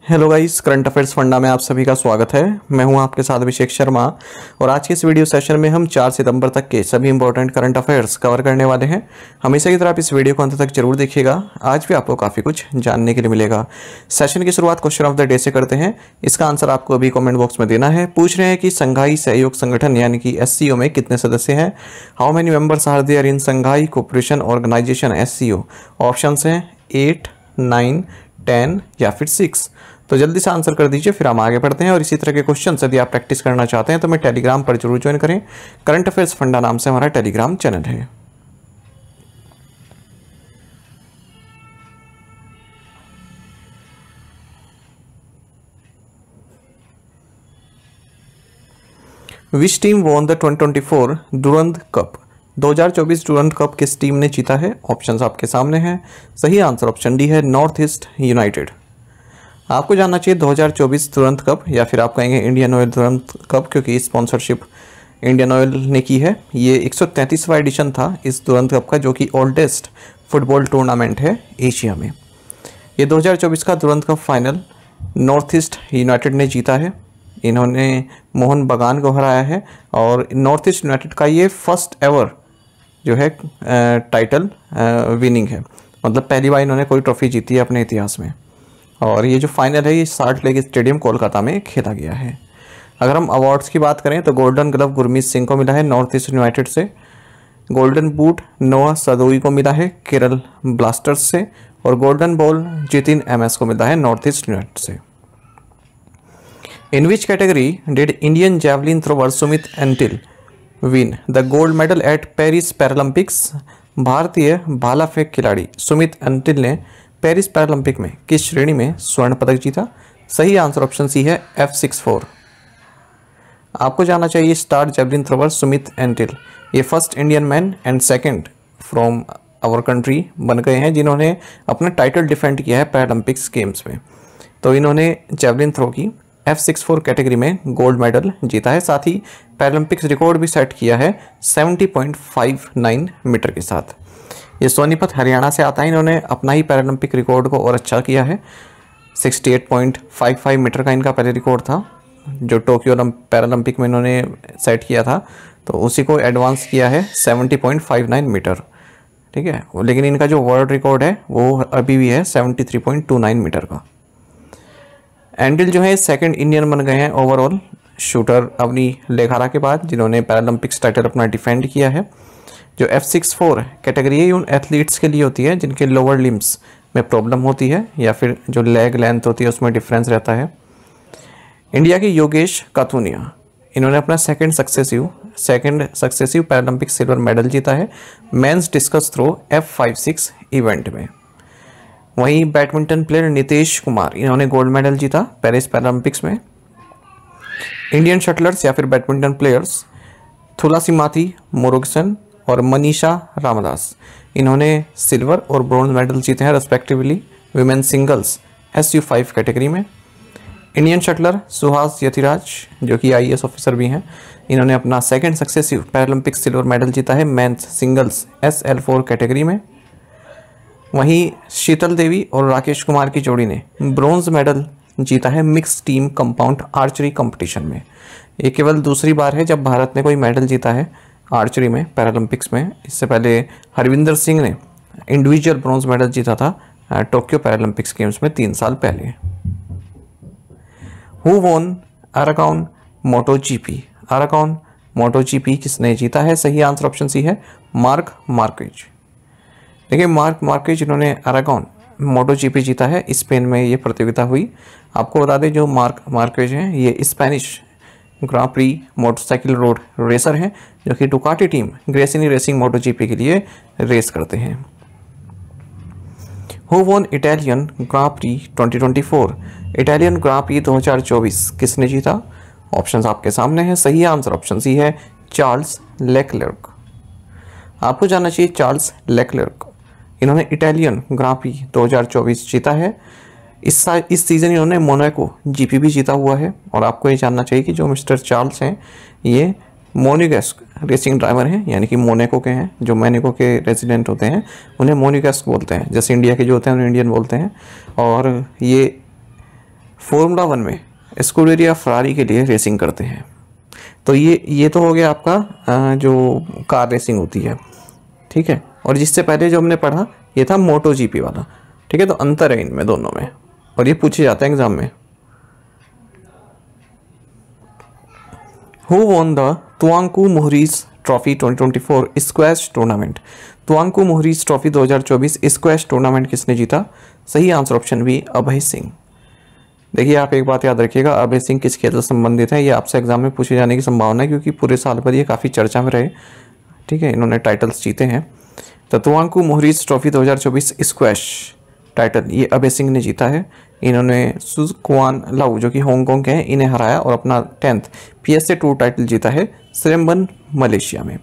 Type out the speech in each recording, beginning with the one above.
Hello guys, current affairs funda में आप सभी का स्वागत है। मैं हूं आपके साथ अभिषेक शर्मा और आज के इस वीडियो सेशन में हम 4 सितंबर तक के सभी इंपॉर्टेंट करंट अफेयर्स कवर करने वाले हैं। हमेशा की तरह आप इस वीडियो को अंत तक जरूर देखिएगा, आज भी आपको काफ़ी कुछ जानने के लिए मिलेगा। सेशन की शुरुआत क्वेश्चन ऑफ द डे से करते हैं। इसका आंसर आपको अभी कॉमेंट बॉक्स में देना है। पूछ रहे हैं कि संघाई सहयोग संगठन यानी कि SCO में कितने सदस्य हैं। How many members are there in Shanghai Cooperation Organisation SCO। Option हैं 8, 9, 10 या फिर 6। तो जल्दी से आंसर कर दीजिए, फिर हम आगे बढ़ते हैं। और इसी तरह के क्वेश्चन यदि आप प्रैक्टिस करना चाहते हैं तो मैं टेलीग्राम पर जरूर ज्वाइन करें। करंट अफेयर्स फंडा नाम से हमारा टेलीग्राम चैनल है। Which team won the 2024 Durand cup. 2024 Durand cup किस टीम ने जीता है। ऑप्शंस आपके सामने हैं। सही आंसर ऑप्शन डी है, नॉर्थ ईस्ट यूनाइटेड। आपको जानना चाहिए 2024 दुरंत कप या फिर आप कहेंगे इंडियन ऑयल दुरंत कप, क्योंकि स्पॉन्सरशिप इंडियन ऑयल ने की है। ये 133वां एडिशन था इस दुरंत कप का, जो कि ओल्डेस्ट फुटबॉल टूर्नामेंट है एशिया में। ये 2024 का Durand cup final North East United ने जीता है। इन्होंने मोहन बगान को हराया है और नॉर्थ ईस्ट यूनाइटेड का ये फर्स्ट एवर जो है टाइटल विनिंग है। मतलब पहली बार इन्होंने कोई ट्रॉफी जीती है अपने इतिहास में। और ये जो फाइनल है ये साल्ट लेक स्टेडियम कोलकाता में खेला गया है। अगर हम अवार्ड्स की बात करें तो गोल्डन ग्लव गुरमीत सिंह को मिला है नॉर्थ ईस्ट यूनाइटेड से। गोल्डन बूट नोआ सदोई को मिला है केरल ब्लास्टर्स से। और गोल्डन बॉल जितिन MS को मिला है नॉर्थ ईस्ट यूनाइटेड से। In which category did Indian javelin thrower Sumit Antil win the gold medal at Paris Paralympics. भारतीय भाला फेंक खिलाड़ी सुमित एंटिल ने पेरिस पैरालंपिक में किस श्रेणी में स्वर्ण पदक जीता। सही आंसर ऑप्शन सी है F64। आपको जानना चाहिए star javelin thrower Sumit Antil ये first Indian man and second from our country बन गए हैं जिन्होंने अपना टाइटल डिफेंड किया है पैरालंपिक्स गेम्स में। तो इन्होंने जैवलिन थ्रो की F64 कैटेगरी में गोल्ड मेडल जीता है। साथ ही पैरालंपिक्स रिकॉर्ड भी सेट किया है 70.59 मीटर के साथ। ये सोनीपत हरियाणा से आता है। इन्होंने अपना ही पैरालंपिक रिकॉर्ड को और अच्छा किया है। 68.55 मीटर का इनका पहले रिकॉर्ड था जो टोक्यो पैरालंपिक में इन्होंने सेट किया था, तो उसी को एडवांस किया है 70.59 मीटर। ठीक है, लेकिन इनका जो वर्ल्ड रिकॉर्ड है वो अभी भी है 73.29 मीटर का। एंडिल जो है सेकंड इंडियन बन गए हैं ओवरऑल शूटर अवनी लेखारा के बाद, जिन्होंने पैरालंपिक्स टाइटल अपना डिफेंड किया है। जो F64 कैटेगरी है उन एथलीट्स के लिए होती है जिनके लोअर लिम्स में प्रॉब्लम होती है या फिर जो लेग लेंथ होती है उसमें डिफरेंस रहता है। इंडिया के योगेश काथुनिया इन्होंने अपना second successive Paralympic silver medal जीता है mains discus throw F56 event में। वहीं बैडमिंटन प्लेयर नितेश कुमार इन्होंने गोल्ड मेडल जीता पेरिस पैरालंपिक्स में। इंडियन शटलर्स या फिर बैडमिंटन प्लेयर्स थुलासिमाथी मुरुगसन और मनीषा रामदास इन्होंने सिल्वर और ब्रॉन्ज मेडल जीते हैं respectively women singles SU5 category में। इंडियन शटलर सुहास यतिराज जो कि IAS ऑफिसर भी हैं, इन्होंने अपना second successive Paralympic silver medal जीता है मेंस सिंगल्स SL4 कैटेगरी में। वहीं शीतल देवी और राकेश कुमार की जोड़ी ने ब्रॉन्ज मेडल जीता है mix team compound archery competition में। ये केवल दूसरी बार है जब भारत ने कोई मेडल जीता है आर्चरी में पैरालंपिक्स में। इससे पहले हरविंदर सिंह ने इंडिविजुअल ब्रॉन्ज मेडल जीता था टोक्यो पैरालंपिक्स गेम्स में 3 साल पहले। Who won Aragon MotoGP. Aragon MotoGP किसने जीता है। सही आंसर ऑप्शन सी है मार्क मार्केज। देखिए मार्क मार्केज इन्होंने अरागॉन मोटोजीपी जीता है। स्पेन में ये प्रतियोगिता हुई। आपको बता दें जो मार्क मार्केज हैं ये Spanish grand prix motorcycle road racer हैं जो कि Ducati team Gresini Racing MotoGP के लिए रेस करते हैं। Who won Italian Grand Prix 2024। Italian Grand Prix 2024 किसने जीता। ऑप्शंस आपके सामने हैं। सही आंसर ऑप्शन सी है चार्ल्स लेक्लर्क। आपको जानना चाहिए चार्ल्स लेक्लर्क इन्होंने इटालियन ग्रां प्री 2024 जीता है। इस सीज़न इन्होंने मोनाको GP भी जीता हुआ है। और आपको ये जानना चाहिए कि जो मिस्टर चार्ल्स हैं ये मोनेगस्क रेसिंग ड्राइवर हैं, यानी कि मोनाको के हैं। जो मोनाको के रेजिडेंट होते हैं उन्हें मोनेगस्क बोलते हैं, जैसे इंडिया के जो होते हैं उन्हें इंडियन बोलते हैं। और ये फॉर्मूला 1 में स्कूडेरिया फरारी के लिए रेसिंग करते हैं। तो ये तो हो गया आपका जो कार रेसिंग होती है, ठीक है। और जिससे पहले जो हमने पढ़ा ये था मोटो जीपी वाला, ठीक है। तो अंतर है इनमें दोनों में, और ये पूछे जाते हैं एग्जाम में। Who won the Tuanku Muhriz trophy 2024 squash tournament? Tuanku Muhriz trophy 2024 squash tournament किसने जीता? सही answer option B, Abhay Singh. देखिए आप एक बात याद रखिएगा, अभय सिंह किस खेल से संबंधित है, ये आपसे एग्जाम में पूछे जाने की संभावना है, क्योंकि पूरे साल भर ये काफ़ी चर्चा में रहे, ठीक है। इन्होंने टाइटल्स जीते हैं। तो तुआंकू मोहरीज ट्रॉफी 2024 स्क्वैश टाइटल ये अभय सिंह ने जीता है। इन्होंने सुज कुआन लाउ जो कि हांगकांग के हैं, इन्हें हराया और अपना 10th PSA टूर टाइटल जीता है सिरम्बन मलेशिया में।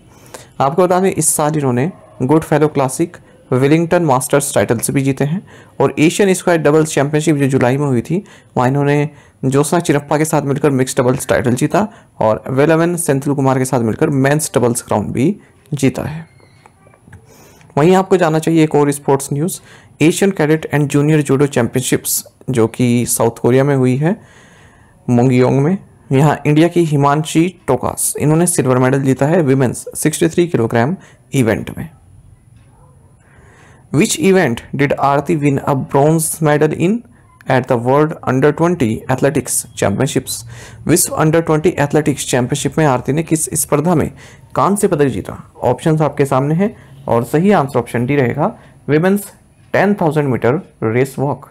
आपको बता दें इस साल इन्होंने good fellow classic, Wellington masters titles भी जीते हैं, और एशियन स्क्वायर डबल्स चैंपियनशिप जो जुलाई में हुई थी वहाँ इन्होंने ज्योत्सना चिरप्पा के साथ मिलकर मिक्स डबल्स टाइटल जीता, और वेलवन सेंथिल कुमार के साथ मिलकर मेंस डबल्स क्राउन भी जीता है। वहीं आपको जानना चाहिए एक और sports news, Asian cadet and junior judo championships जो कि साउथ कोरिया में हुई है मोंगियोंग में, यहाँ इंडिया की हिमांशी टोकास इन्होंने सिल्वर मेडल जीता है विमेंस 63 किलोग्राम इवेंट में। Which event did Aarti win a bronze medal in at the world under 20 athletics championships? विश्व अंडर 20 एथलेटिक्स चैंपियनशिप में आरती ने किस स्पर्धा में कांस्य पदक जीता? ऑप्शंस आपके सामने हैं, और सही आंसर ऑप्शन डी रहेगा विमेंस 10,000 मीटर रेस वॉक।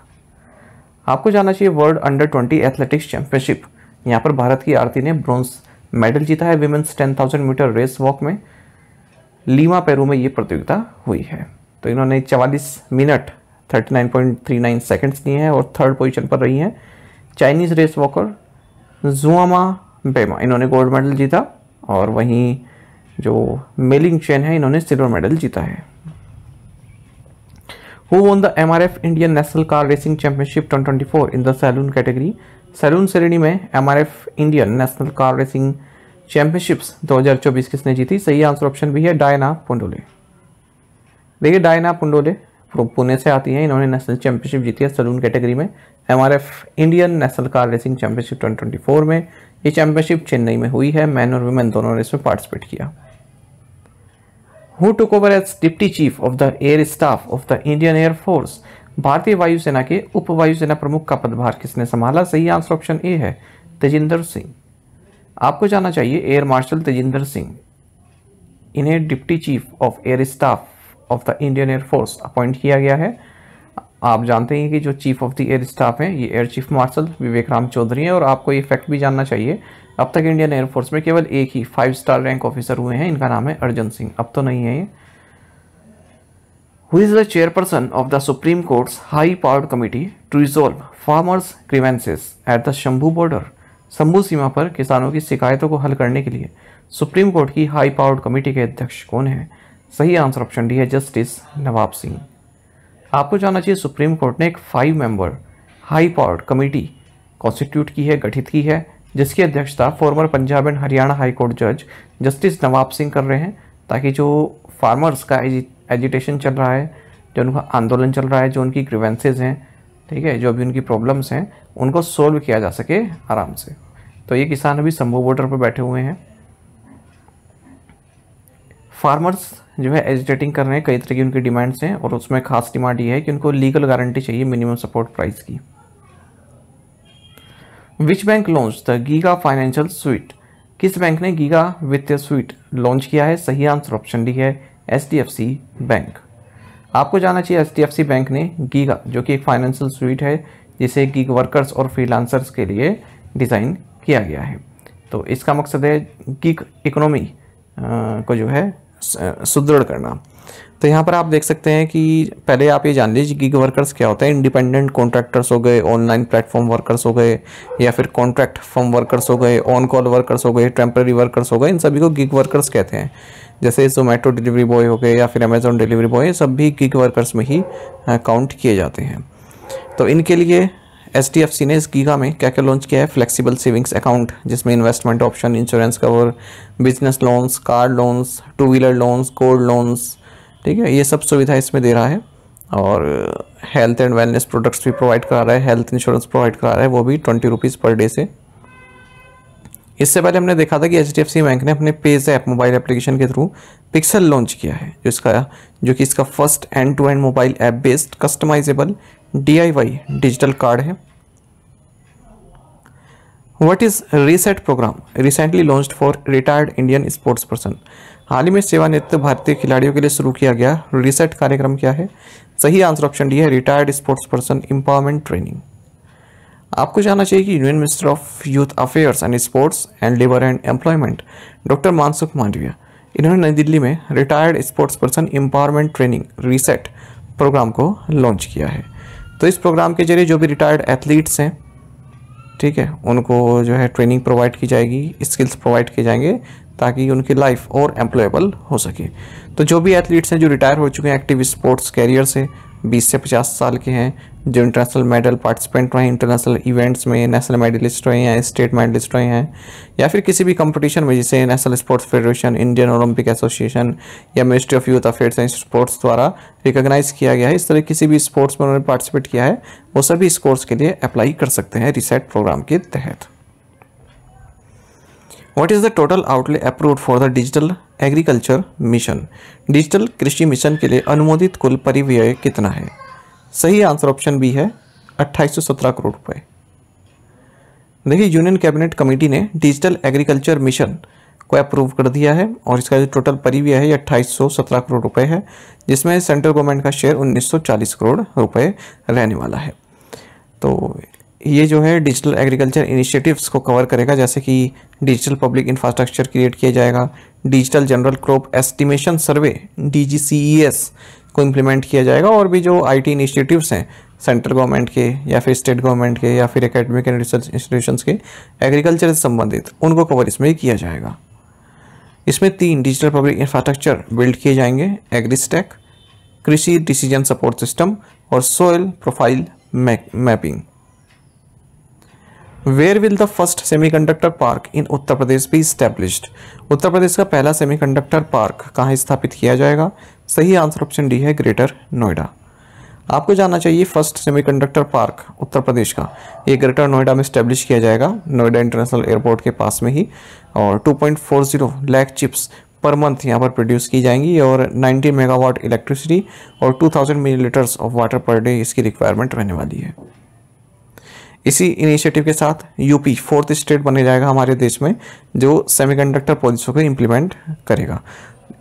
आपको जानना चाहिए वर्ल्ड अंडर 20 एथलेटिक्स चैंपियनशिप, यहाँ पर भारत की आरती ने ब्रॉन्ज मेडल जीता है विमेंस 10,000 मीटर रेस वॉक में। लीमा पेरू में ये प्रतियोगिता हुई है। तो इन्होंने 44 मिनट 39.39 सेकंड्स लिए हैं और थर्ड पोजीशन पर रही हैं। चाइनीज़ रेस वॉकर जुआमा बेमा इन्होंने गोल्ड मेडल जीता, और वहीं जो मेलिंग चेन है इन्होंने सिल्वर मेडल जीता है। Who won the MRF Indian National Car Racing Championship 2024 in the saloon category? Saloon श्रेणी में MRF Indian national car racing championships 2024 किसने जीती? सही आंसर ऑप्शन भी है डायना पुंडोले। देखिए डायना पुंडोले पुणे से आती हैं, इन्होंने नेशनल चैंपियनशिप जीती है सैलून कैटेगरी में MRF Indian national car racing championship 2024 में। ये चैंपियनशिप चेन्नई में हुई है, मैन और वुमेन दोनों ने इसमें पार्टिसिपेट किया। Who took over as Deputy Chief of the Air Staff of the Indian Air Force? भारतीय वायुसेना के उप वायुसेना प्रमुख का पदभार किसने संभाला? सही आंसर ऑप्शन ए है तेजिंदर सिंह। आपको जानना चाहिए एयर मार्शल तेजिंदर सिंह, इन्हें deputy chief of air staff of the Indian Air Force appoint किया गया है। आप जानते हैं कि जो chief of the air staff हैं ये air chief marshal Vivek Ram Chaudhari हैं, और आपको ये फैक्ट भी जानना चाहिए अब तक इंडियन एयर फोर्स में केवल एक ही 5 स्टार रैंक ऑफिसर हुए हैं, इनका नाम है अर्जन सिंह, अब तो नहीं है ये। Who is the chairperson of the supreme court's high powered committee to resolve farmers grievances at the Shambhu border? Shambhu सीमा पर किसानों की शिकायतों को हल करने के लिए सुप्रीम कोर्ट की हाई पावर्ड कमेटी के अध्यक्ष कौन है? सही आंसर ऑप्शन डी है जस्टिस नवाब सिंह। आपको जानना चाहिए सुप्रीम कोर्ट ने एक 5 member high powered committee constitute की है, गठित की है, जिसकी अध्यक्षता farmer Punjab and Haryana high court जज जस्टिस नवाब सिंह कर रहे हैं, ताकि जो फार्मर्स का एजिटेशन चल रहा है, जो उनका आंदोलन चल रहा है, जो उनकी ग्रीवेंसेज हैं, ठीक है, जो भी उनकी प्रॉब्लम्स हैं, उनको सोल्व किया जा सके आराम से। तो ये किसान अभी शंभू बॉर्डर पर बैठे हुए हैं। फार्मर्स जो है एजिटेटिंग कर रहे हैं, कई तरह की उनकी डिमांड्स हैं, और उसमें खास डिमांड ये है कि उनको लीगल गारंटी चाहिए मिनिमम सपोर्ट प्राइस की। Which bank launch the giga financial sweet? किस बैंक ने गीगा वित्तीय स्वीट लॉन्च किया है? सही आंसर ऑप्शन डी है HDFC बैंक। आपको जानना चाहिए HDFC बैंक ने गीगा जो कि एक फाइनेंशियल स्वीट है, जिसे गीग वर्कर्स और फ्रीलांसर्स के लिए डिज़ाइन किया गया है। तो इसका मकसद है गीग इकोनॉमी को जो है सुदृढ़ करना। तो यहाँ पर आप देख सकते हैं कि पहले आप ये जान लीजिए गीग वर्कर्स क्या होता है। इंडिपेंडेंट कॉन्ट्रैक्टर्स हो गए, ऑनलाइन प्लेटफॉर्म वर्कर्स हो गए, या फिर कॉन्ट्रैक्ट फर्म वर्कर्स हो गए, ऑन कॉल वर्कर्स हो गए, टेम्पररी वर्कर्स हो गए, इन सभी को गीग वर्कर्स कहते हैं। जैसे जोमेटो डिलीवरी बॉय हो गए या फिर अमेजोन डिलीवरी बॉय, ये सब भी गीग वर्कर्स में ही काउंट किए जाते हैं। तो इनके लिए HDFC ने इस गीगा में क्या क्या लॉन्च किया है? फ्लेक्सिबल सेविंग्स अकाउंट, जिसमें investment option, insurance cover, business loans, car loans, 2 wheeler loans, gold loans, ठीक है, ये सब सुविधा इसमें दे रहा है। और हेल्थ एंड वेलनेस प्रोडक्ट्स भी प्रोवाइड करा रहा है, हेल्थ इंश्योरेंस प्रोवाइड करा रहा है, वो भी 20 रुपीज़ पर डे से। इससे पहले हमने देखा था कि HDFC बैंक ने अपने पेज ऐप मोबाइल एप्लीकेशन के थ्रू पिक्सल लॉन्च किया है, जो कि इसका first end to end mobile app based customizable DIY digital card है। What is reset program recently launched for retired Indian sports person? हाल ही में सेवानिवृत्त भारतीय खिलाड़ियों के लिए शुरू किया गया रीसेट कार्यक्रम क्या है? सही आंसर ऑप्शन डी है, retired sports person empowerment training. आपको जानना चाहिए कि union minister of youth affairs and sports and labour and employment doctor Mansukh Mandaviya, इन्होंने नई दिल्ली में retired sports person empowerment training reset programme को लॉन्च किया है। तो इस प्रोग्राम के जरिए जो भी रिटायर्ड एथलीट्स हैं, ठीक है, उनको जो है ट्रेनिंग प्रोवाइड की जाएगी, स्किल्स प्रोवाइड किए जाएंगे ताकि उनकी लाइफ और एम्प्लॉयबल हो सके। तो जो भी एथलीट्स हैं जो रिटायर हो चुके हैं एक्टिव स्पोर्ट्स कैरियर से, 20 से 50 साल के हैं, जो इंटरनेशनल मेडल पार्टिसिपेंट रहे, इंटरनेशनल इवेंट्स में नेशनल मेडलिस्ट रहे हैं, स्टेट मेडलिस्ट रहे हैं, या फिर किसी भी कंपटीशन में जैसे national sports federation, Indian Olympic association या ministry of youth affairs and sports द्वारा रिकॉग्नाइज किया गया है, इस तरह किसी भी स्पोर्ट्स में उन्होंने पार्टिसिपेट किया है, वो सभी इस कोर्स के लिए अप्लाई कर सकते हैं रीसेट प्रोग्राम के तहत। What is the total outlay approved for the digital agriculture mission? Digital कृषि मिशन के लिए अनुमोदित कुल परिव्यय कितना है? सही आंसर ऑप्शन बी है 2817 करोड़ रुपए। देखिए, यूनियन कैबिनेट कमेटी ने डिजिटल एग्रीकल्चर मिशन को अप्रूव कर दिया है और इसका जो टोटल परिव्यय है ये 2817 करोड़ रुपए है, जिसमें सेंट्रल गवर्नमेंट का शेयर 1940 करोड़ रुपए रहने वाला है। तो ये जो है डिजिटल एग्रीकल्चर इनिशिएटिव्स को कवर करेगा, जैसे कि डिजिटल पब्लिक इंफ्रास्ट्रक्चर क्रिएट किया जाएगा, डिजिटल जनरल क्रॉप एस्टिमेशन सर्वे DGCES को इम्प्लीमेंट किया जाएगा, और भी जो IT इनिशिएटिव्स हैं सेंट्रल गवर्नमेंट के या फिर स्टेट गवर्नमेंट के या फिर एकेडमिक एंड रिसर्च इंस्टीट्यूशंस के एग्रीकल्चर से संबंधित, उनको कवर इसमें किया जाएगा। इसमें 3 डिजिटल पब्लिक इंफ्रास्ट्रक्चर बिल्ड किए जाएंगे, एग्रीस्टैक, कृषि डिसीजन सपोर्ट सिस्टम और soil profile mapping. Where will the first semiconductor park in Uttar Pradesh be established? Uttar Pradesh का पहला सेमीकंडक्टर पार्क कहाँ स्थापित किया जाएगा? सही आंसर ऑप्शन डी है, ग्रेटर नोएडा। आपको जानना चाहिए first semiconductor park Uttar Pradesh का ये ग्रेटर नोएडा में स्टैब्लिश किया जाएगा, नोएडा इंटरनेशनल एयरपोर्ट के पास में ही, और 2.40 लाख चिप्स पर मंथ यहाँ पर प्रोड्यूस की जाएंगी और 90 मेगावाट इलेक्ट्रिसिटी और 2000 millilitres of water per day इसकी रिक्वायरमेंट रहने वाली है। इसी इनिशिएटिव के साथ यूपी 4th स्टेट बने जाएगा हमारे देश में जो सेमीकंडक्टर पॉलिसी को इम्प्लीमेंट करेगा।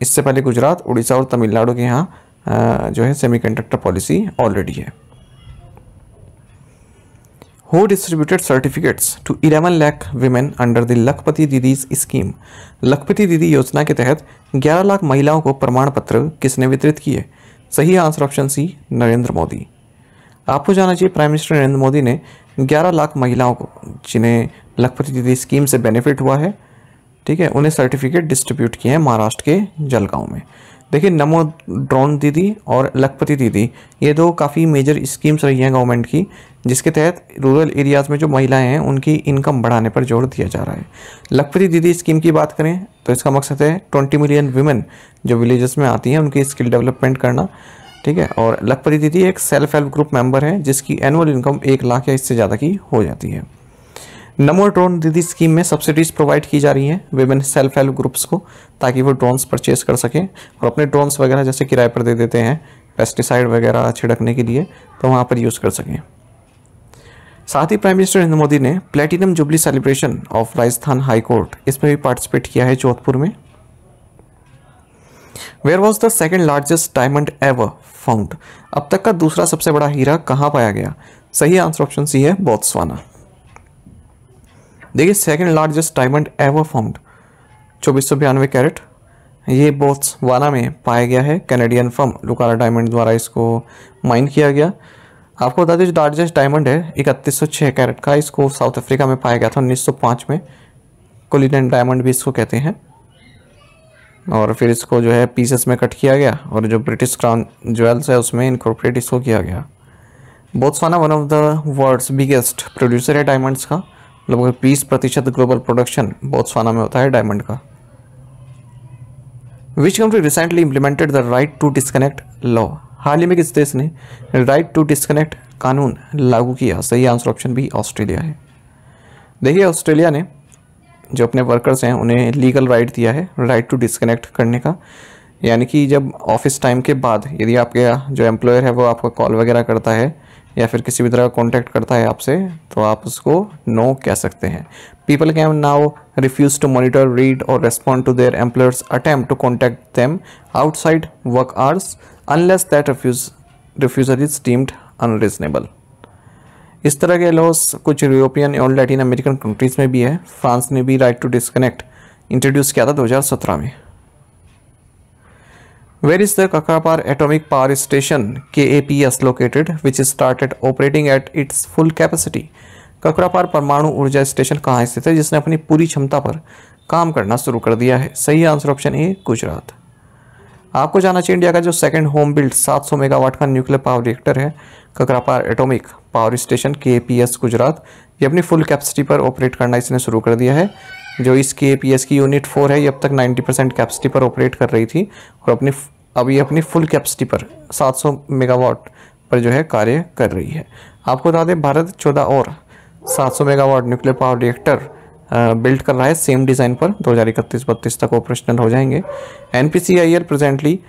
इससे पहले गुजरात, उड़ीसा और तमिलनाडु के यहाँ जो है सेमीकंडक्टर पॉलिसी ऑलरेडी है। Who distributed certificates to 11 lakh women under the लखपति दीदी स्कीम? लखपति दीदी योजना के तहत 11 लाख महिलाओं को प्रमाण पत्र किसने वितरित किए? सही answer option C, Narendra Modi. आपको जानना चाहिए प्राइम मिनिस्टर नरेंद्र मोदी ने 11 लाख महिलाओं को जिन्हें लखपति दीदी स्कीम से बेनिफिट हुआ है, ठीक है, उन्हें सर्टिफिकेट डिस्ट्रीब्यूट किए हैं महाराष्ट्र के जलगांव में। देखिए, नमो ड्रोन दीदी और लखपति दीदी ये 2 काफ़ी मेजर स्कीम्स रही हैं गवर्नमेंट की, जिसके तहत रूरल एरियाज़ में जो महिलाएं हैं उनकी इनकम बढ़ाने पर जोर दिया जा रहा है। लखपति दीदी स्कीम की बात करें तो इसका मकसद है 20 मिलियन वुमेन जो विलेजेस में आती हैं उनकी स्किल डेवलपमेंट करना, ठीक है। और लखपति दीदी एक सेल्फ हेल्प ग्रुप मेंबर है जिसकी एनुअल इनकम 1 लाख या इससे ज़्यादा की हो जाती है। नमो ड्रोन दीदी स्कीम में सब्सिडीज प्रोवाइड की जा रही हैं विमेन सेल्फ हेल्प ग्रुप्स को, ताकि वो ड्रोन्स परचेज कर सकें और अपने ड्रोन्स वगैरह जैसे किराए पर दे देते हैं पेस्टिसाइड वगैरह छिड़कने के लिए, तो वहाँ पर यूज़ कर सकें। साथ ही प्राइम मिनिस्टर नरेंद्र मोदी ने platinum jubilee celebration of Rajasthan high court इसमें भी पार्टिसिपेट किया है जोधपुर में। Where was the second largest diamond ever found? अब तक का दूसरा सबसे बड़ा हीरा कहाँ पाया गया? सही आंसर ऑप्शन सी है, बोत्सवाना। देखिए, second largest diamond ever found 2492 carat ये बोत्सवाना में पाया गया है। कैनेडियन फर्म लुकारा डायमंड द्वारा इसको माइन किया गया। आपको बता दें जो लार्जेस्ट डायमंड है 3106 कैरेट का, इसको साउथ अफ्रीका में पाया गया था 1905 में। कुलिनन डायमंड भी इसको कहते हैं। और फिर इसको जो है पीसेस में कट किया गया और जो ब्रिटिश क्राउन ज्वेल्स है उसमें इनकॉर्पोरेट इसको किया गया। Botswana one of the world's biggest producer है डायमंड्स का, लगभग 20% ग्लोबल प्रोडक्शन बोत्सवाना में होता है डायमंड का। Which country recently implemented the right to disconnect law? हाल ही में किस देश ने राइट टू डिस्कनेक्ट कानून लागू किया? सही आंसर ऑप्शन बी ऑस्ट्रेलिया है। देखिए ऑस्ट्रेलिया ने जो अपने वर्कर्स हैं उन्हें लीगल राइट दिया है राइट टू डिस्कनेक्ट करने का, यानी कि जब ऑफिस टाइम के बाद यदि आपके जो एम्प्लॉयर है वो आपका कॉल वगैरह करता है या फिर किसी भी तरह का कॉन्टैक्ट करता है आपसे, तो आप उसको नो कह सकते हैं। People can now refuse to monitor, read और respond to their employers attempt to contact them outside work hours unless that refusal is deemed unreasonable. इस तरह के लॉस कुछ यूरोपियन और लैटिन अमेरिकन कंट्रीज में भी है। फ्रांस ने भी राइट टू डिस्कनेक्ट इंट्रोड्यूस किया था 2017 में। Where is the Kakrapar Atomic Power Station KAPS located, which started operating at its full capacity? Kakrapar परमाणु ऊर्जा स्टेशन कहाँ स्थित है जिसने अपनी पूरी क्षमता पर काम करना शुरू कर दिया है? सही आंसर ऑप्शन ए गुजरात। आपको जाना चाहिए इंडिया का जो सेकंड होम बिल्ड 700 मेगावाट का न्यूक्लियर पावर रिएक्टर है Kakrapar atomic power station KAPS Gujarat, ये अपनी फुल कैपेसिटी पर ऑपरेट करना इसने शुरू कर दिया है। जो इस KAPS की यूनिट 4 है ये अब तक 90% कैपेसिटी पर ऑपरेट कर रही थी और अभी अपनी फुल कैपेसिटी पर 700 मेगावाट पर जो है कार्य कर रही है। आपको बता दें भारत 14 और 700 megawatt nuclear power reactor build कर रहा है सेम डिज़ाइन पर, 2031-32 तक ऑपरेशनल हो जाएंगे। NPCIL प्रेजेंटली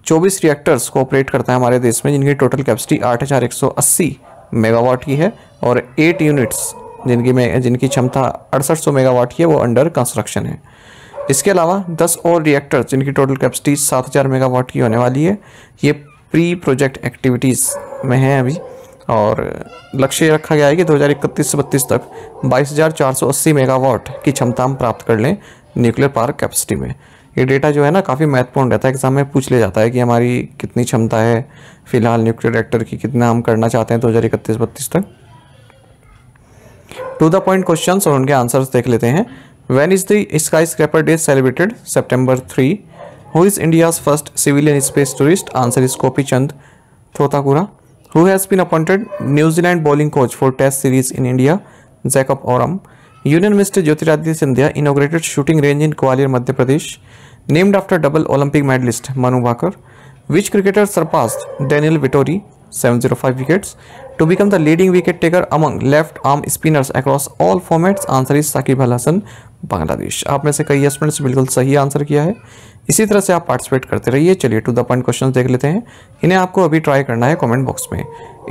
24 रिएक्टर्स को ऑपरेट करता है हमारे देश में जिनकी टोटल कैपेसिटी 8180 मेगावाट की है और 8 यूनिट्स जिनकी क्षमता 6800 मेगावाट की है वो अंडर कंस्ट्रक्शन है। इसके अलावा 10 और रिएक्टर्स जिनकी टोटल कैपेसिटी 7000 मेगावाट की होने वाली है, ये प्री प्रोजेक्ट एक्टिविटीज़ में हैं अभी और लक्ष्य रखा गया है कि 2031-32 तक 22,480 मेगावाट की क्षमता हम प्राप्त कर लें न्यूक्लियर पावर कैपेसिटी में। ये डेटा जो है ना काफ़ी महत्वपूर्ण रहता है, एग्जाम में पूछ लिया जाता है कि हमारी कितनी क्षमता है फिलहाल न्यूक्लियर रिएक्टर की, कितना हम करना चाहते हैं 2031-32 तक। टू द पॉइंट क्वेश्चंस और उनके आंसर्स देख लेते हैं। When is the skyscraper day celebrated? September 3. Who is India's first civilian space tourist? Answer is Gopi Chand Thotakura. Who has been appointed New Zealand bowling coach for Test series in India? Jacob Oram. Union Minister Jyotiraditya Scindia inaugurated shooting range in Gwalior, Madhya Pradesh. Named after double Olympic medalist Manu Bhaker. Which cricketer surpassed Daniel Vittori 705 wickets to become the leading wicket taker among left arm spinners across all formats? Answer is Sakib Al Hasan Bangladesh. आप में से कई students बिल्कुल सही answer किया है। इसी तरह से आप पार्टिसिपेट करते रहिए। चलिए टू द पॉइंट क्वेश्चंस देख लेते हैं। इन्हें आपको अभी ट्राई करना है कमेंट बॉक्स में।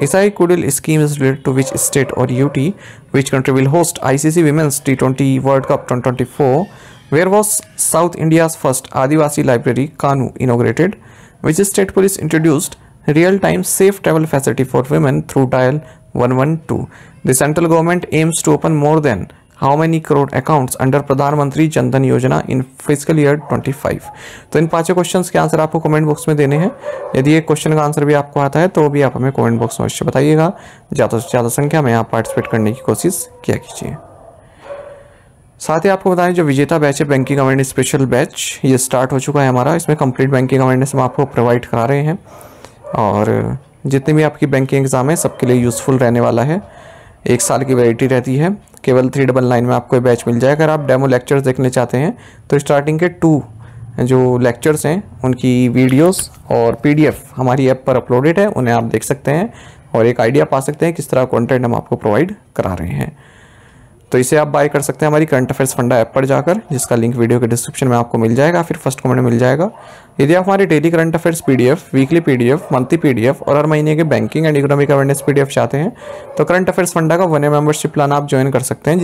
SI कुडिल scheme is related to which state और UT? Which country will host ICC Women's T20 World Cup 2024? Where was South India's first Adivasi library कानू inaugurated? Which state police introduced real-time safe travel facility for women through dial 112? The central government aims to open more than how many crore accounts under प्रधानमंत्री जनधन योजना in fiscal year 25? तो इन पांचों questions के answer आपको comment box में देने हैं। यदि एक क्वेश्चन का आंसर भी आपको आता है तो भी आप हमें कमेंट बॉक्स में अवश्य बताइएगा। ज़्यादा से ज़्यादा संख्या में आप पार्टिसिपेट करने की कोशिश किया कीजिए। साथ ही आपको बताएं जो विजेता बैच है बैंकिंग अवेयरनेस स्पेशल बैच, ये स्टार्ट हो चुका है हमारा। इसमें कंप्लीट बैंकिंग अवेयरनेस हम आपको प्रोवाइड करा रहे हैं और जितने भी आपकी बैंकिंग एग्जाम है सबके लिए यूज़फुल रहने वाला है। 1 साल की वैलिडिटी रहती है। केवल 399 में आपको बैच मिल जाएगा। अगर आप डेमो लेक्चर्स देखने चाहते हैं तो स्टार्टिंग के 2 जो लेक्चर्स हैं उनकी वीडियोस और PDF हमारी ऐप पर अपलोडेड है, उन्हें आप देख सकते हैं और एक आइडिया पा सकते हैं किस तरह कंटेंट हम आपको प्रोवाइड करा रहे हैं। तो इसे आप बाय कर सकते हैं हमारी करंट अफेयर्स फंडा ऐप पर जाकर, जिसका लिंक वीडियो के डिस्क्रिप्शन में आपको मिल जाएगा, फिर फर्स्ट कमेंट में मिल जाएगा। यदि आप हमारे daily current affairs PDF, weekly PDF, monthly PDF और हर महीने के banking and economic awareness PDF चाहते हैं तो करंट अफेयर्स फंडा का 1 ईयर मेंबरशिप प्लान आप ज्वाइन कर सकते हैं,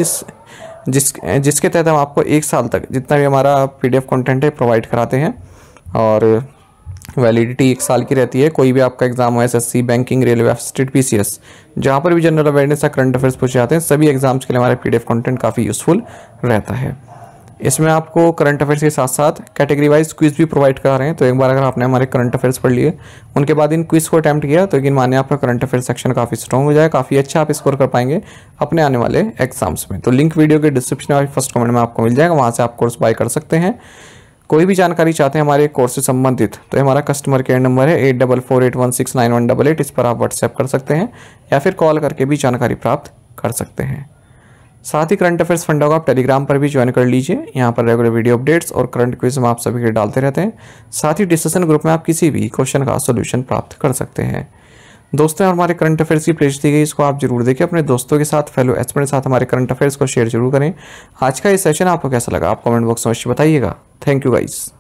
जिसके तहत हम आपको 1 साल तक जितना भी हमारा PDF कंटेंट है प्रोवाइड कराते हैं और वैलिडिटी 1 साल की रहती है। कोई भी आपका एग्जाम हो, SSC, banking, railway, state PCS, जहाँ पर भी जनरल अवेयरनेस या करंट अफेयर्स पूछे जाते हैं, सभी एग्जाम्स के लिए हमारे PDF कंटेंट काफ़ी यूजफुल रहता है। इसमें आपको करंट अफेयर्स के साथ साथ कैटेगरी वाइज क्विज भी प्रोवाइड करा रहे हैं। तो एक बार अगर आपने हमारे करंट अफेयर्स पढ़ लिए, उनके बाद इन क्विज को अटैम्प्ट किया तो यकीन मानिए आपका करंट अफेयर्स सेक्शन काफ़ी स्ट्रॉन्ग हो जाए, काफ़ी अच्छा आप स्कोर कर पाएंगे अपने आने वाले एग्जाम्स में। तो लिंक वीडियो के डिस्क्रिप्शन में फर्स्ट कमेंट में आपको मिल जाएगा, वहाँ से आप कोर्स बाय कर सकते हैं। कोई भी जानकारी चाहते हैं हमारे कोर्स से संबंधित तो हमारा कस्टमर केयर नंबर है 8448169188, इस पर आप व्हाट्सएप कर सकते हैं या फिर कॉल करके भी जानकारी प्राप्त कर सकते हैं। साथ ही करंट अफेयर्स फंडा को आप टेलीग्राम पर भी ज्वाइन कर लीजिए। यहाँ पर रेगुलर वीडियो अपडेट्स और करंट क्विज हम आप सभी के डालते रहते हैं। साथ ही डिस्कशन ग्रुप में आप किसी भी क्वेश्चन का सोल्यूशन प्राप्त कर सकते हैं। दोस्तों, हमारे करंट अफेयर्स की प्लेलिस्ट दी गई, इसको आप जरूर देखिए। अपने दोस्तों के साथ, फेलो एस्पिरेंट के साथ हमारे करंट अफेयर्स को शेयर जरूर करें। आज का ये सेशन आपको कैसा लगा आप कमेंट बॉक्स में अवश्य बताइएगा। Thank you guys.